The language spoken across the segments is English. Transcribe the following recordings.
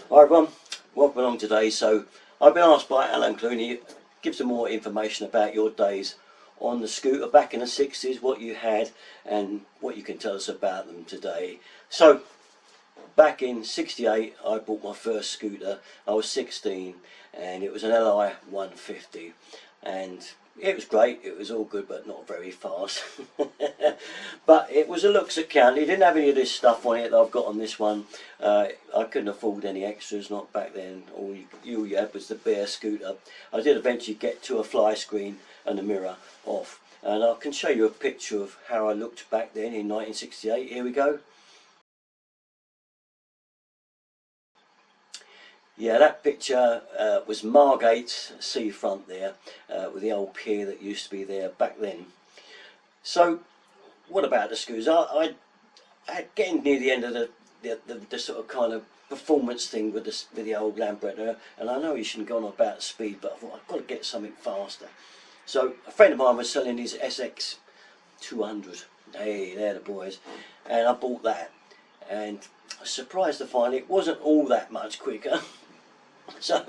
Hi everyone, welcome along today. So I've been asked by Alan Clooney, give some more information about your days on the scooter back in the 60s, what you had and what you can tell us about them today. So back in 68 I bought my first scooter. I was 16 and it was an Li 150 and it was great, it was all good but not very fast. But it was a looks that counted. It didn't have any of this stuff on it that I've got on this one. I couldn't afford any extras, not back then. All you had was the bare scooter. I did eventually get to a fly screen and a mirror off, and I can show you a picture of how I looked back then in 1968. Here we go. Yeah, that picture was Margate's seafront there, with the old pier that used to be there back then. So, what about the scooters? I getting near the end of the sort of kind of performance thing with the old Lambretta, and I know you shouldn't go on about speed, but I thought I've got to get something faster. So a friend of mine was selling his SX 200. Hey, they're the boys, and I bought that, and I was surprised to find it wasn't all that much quicker. So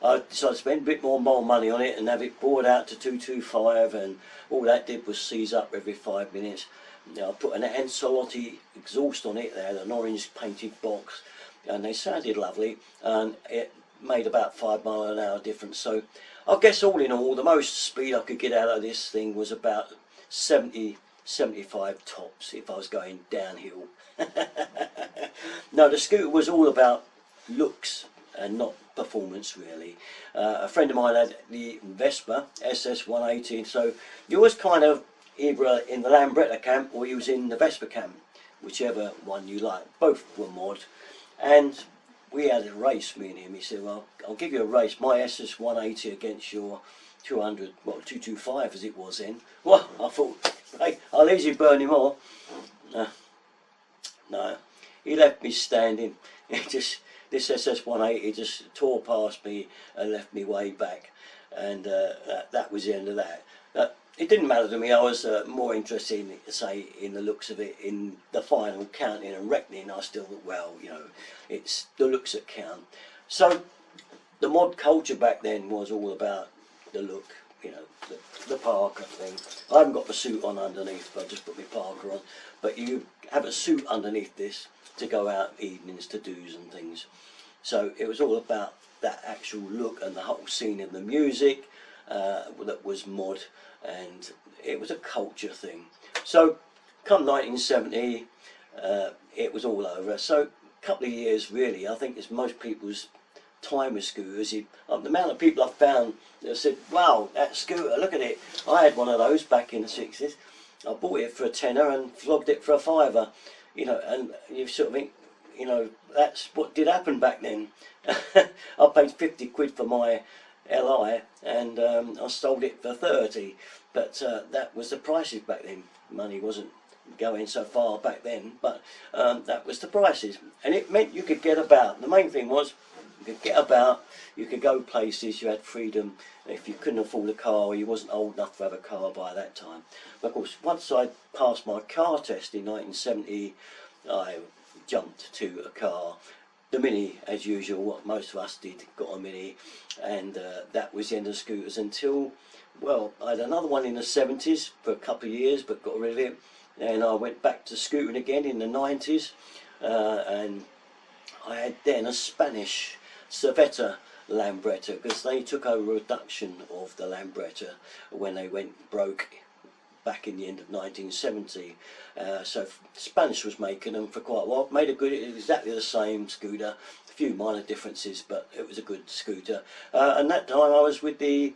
I decided to spend a bit more money on it and have it bored out to 225, and all that did was seize up every 5 minutes. I put an Ancelotti exhaust on it. They had an orange painted box and they sounded lovely, and it made about 5 miles an hour difference. So I guess all in all the most speed I could get out of this thing was about 70-75 tops if I was going downhill. No, the scooter was all about looks and not performance really. A friend of mine had the Vespa SS 180, so you was kind of either in the Lambretta camp or you was in the Vespa camp, whichever one you like. Both were mod, and we had a race, me and him. He said, well, I'll give you a race, my SS 180 against your 200, well 225 as it was then. Well, I thought, hey, I'll easily burn him off. No, he left me standing. This SS 180 just tore past me and left me way back, and that was the end of that. It didn't matter to me. I was more interested in, say, in the looks of it. In the final counting and reckoning, I still thought, well, you know, it's the looks that count. So the mod culture back then was all about the look, you know, the Parker thing. I haven't got the suit on underneath, but I just put my Parker on. But you have a suit underneath this to go out evenings to do's and things. So it was all about that actual look and the whole scene of the music that was mod, and it was a culture thing. So come 1970 it was all over. So a couple of years really, I think it's most people's time with scooters. The amount of people I've found that said, wow, that scooter, look at it, I had one of those back in the 60s. I bought it for a tenner and flogged it for a fiver, you know, and you sort of think, you know, that's what did happen back then. I paid 50 quid for my Li and I sold it for 30, but that was the prices back then. Money wasn't going so far back then, but that was the prices, and it meant you could get about. The main thing was you could get about, you could go places, you had freedom. If you couldn't afford a car or you wasn't old enough to have a car by that time. But of course, once I passed my car test in 1970, I jumped to a car. The Mini, as usual, what most of us did, got a Mini, and that was the end of scooters until, well, I had another one in the 70s for a couple of years but got rid of it, and I went back to scooting again in the 90s, and I had then a Spanish Cerveta Lambretta, because they took over a reduction of the Lambretta when they went broke back in the end of 1970. So Spanish was making them for quite a while. Made a good, exactly the same scooter, a few minor differences, but it was a good scooter. And that time I was with the,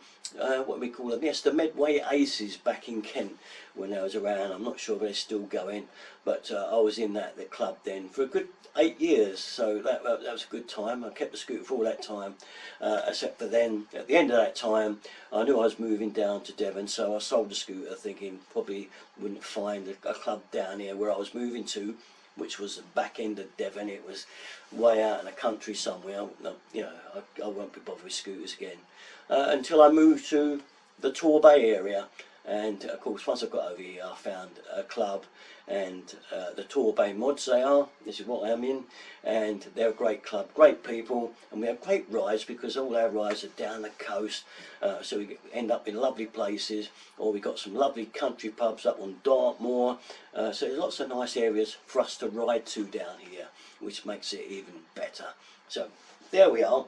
what we call them, yes, the Medway Aces back in Kent when I was around. I'm not sure if they're still going, but I was in the club then for a good 8 years, so that was a good time. I kept the scooter for all that time, except for then, at the end of that time, I knew I was moving down to Devon, so I sold the scooter thinking probably wouldn't find a club down here where I was moving to, which was the back end of Devon. It was way out in the country somewhere. You know, I won't be bothered with scooters again until I moved to the Torbay area, And of course, once I got over here, I found a club, and the Tour Bay Mods they are. This is what I'm in, and they're a great club, great people, and we have great rides because all our rides are down the coast, so we end up in lovely places, or we got some lovely country pubs up on Dartmoor, so there's lots of nice areas for us to ride to down here, which makes it even better. So there we are.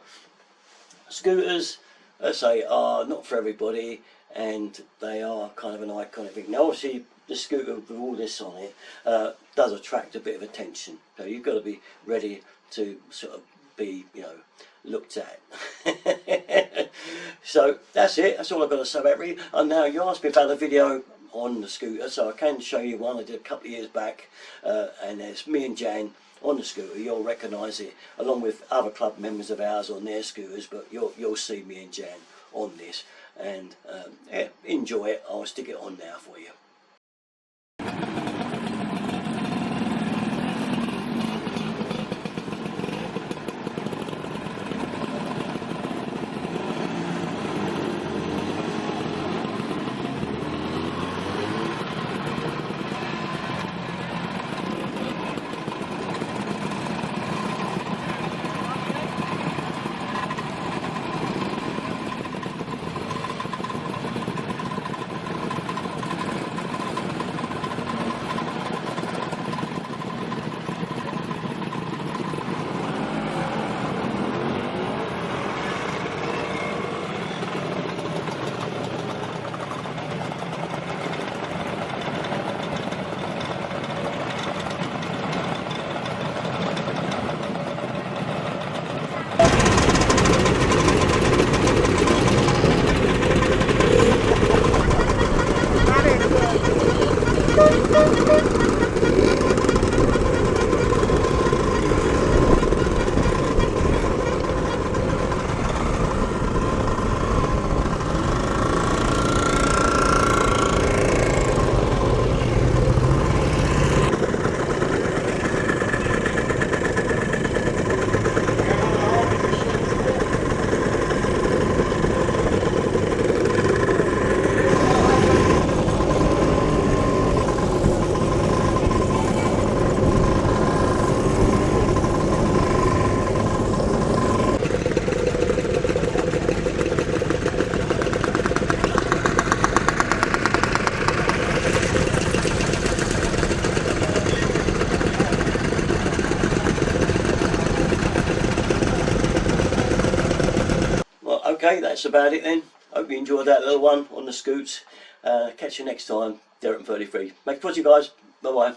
Scooters, as I say, are not for everybody, and they are kind of an iconic thing. Now obviously the scooter with all this on it does attract a bit of attention, so you've got to be ready to sort of be, you know, looked at. So that's it, that's all I've got to say about it. And now you asked me about a video on the scooter, so I can show you one I did a couple of years back, and there's me and Jan on the scooter. You'll recognise it along with other club members of ours on their scooters, but you'll see me and Jan on this, and yeah, enjoy it. I'll stick it on now for you. Okay, that's about it then. Hope you enjoyed that little one on the scoots. Catch you next time. Derek and 33. Make it positive, guys. Bye bye.